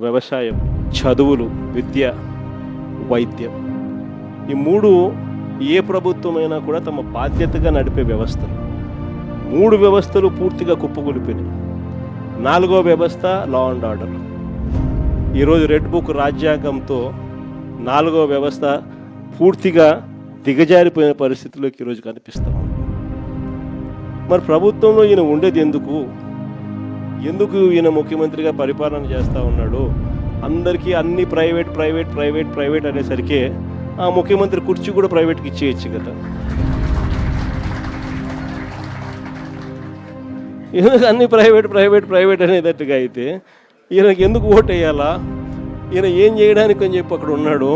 వ్యవసాయం, చదువులు, విద్య, వైద్యం. ఈ మూడు ఏ ప్రభుత్వమైనా కూడా తమ బాధ్యతగా నడిపే వ్యవస్థలు. మూడు వ్యవస్థలు పూర్తిగా కుప్పగొలిపోయినాయి. నాలుగో వ్యవస్థ లా అండ్ ఆర్డర్. ఈరోజు రెడ్ బుక్ రాజ్యాంగంతో నాలుగో వ్యవస్థ పూర్తిగా దిగజారిపోయిన పరిస్థితుల్లోకి ఈరోజు కనిపిస్తాం. మరి ప్రభుత్వంలో ఈయన ఉండేది ఎందుకు ఈయన ముఖ్యమంత్రిగా పరిపాలన చేస్తూ ఉన్నాడు? అందరికీ అన్ని ప్రైవేట్ ప్రైవేట్ ప్రైవేట్ ప్రైవేట్ అనేసరికి ఆ ముఖ్యమంత్రి కుర్చీ కూడా ప్రైవేట్కి ఇచ్చేయచ్చు కదా. ఎందుకు అన్ని ప్రైవేట్ ప్రైవేట్ ప్రైవేట్ అనేటట్టుగా అయితే ఈయనకి ఎందుకు ఓటు వేయాలా? ఈయన ఏం చేయడానికి అని చెప్పి అక్కడ ఉన్నాడు.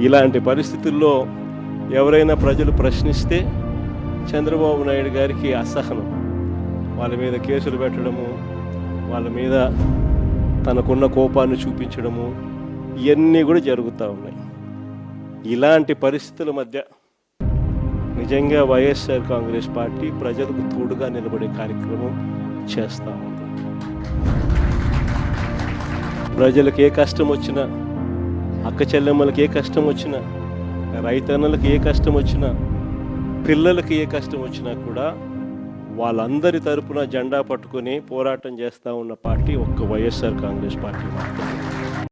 ఇలాంటి పరిస్థితుల్లో ఎవరైనా ప్రజలు ప్రశ్నిస్తే చంద్రబాబు నాయుడు గారికి అసహనం, వాళ్ళ మీద కేసులు పెట్టడము, వాళ్ళ మీద తనకున్న కోపాన్ని చూపించడము, ఇవన్నీ కూడా జరుగుతూ ఉన్నాయి. ఇలాంటి పరిస్థితుల మధ్య నిజంగా వైఎస్ఆర్ కాంగ్రెస్ పార్టీ ప్రజలకు తోడుగా నిలబడే కార్యక్రమం చేస్తూ ఉంది. ప్రజలకు ఏ కష్టం వచ్చినా, అక్క చెల్లెమ్మలకు ఏ కష్టం వచ్చినా, రైతన్నలకు ఏ కష్టం వచ్చినా, పిల్లలకి ఏ కష్టం వచ్చినా కూడా వాళ్ళందరి తరపున జెండా పట్టుకొని పోరాటం చేస్తూ ఉన్న పార్టీ ఒక్క వైఎస్ఆర్ కాంగ్రెస్ పార్టీ మాత్రమే.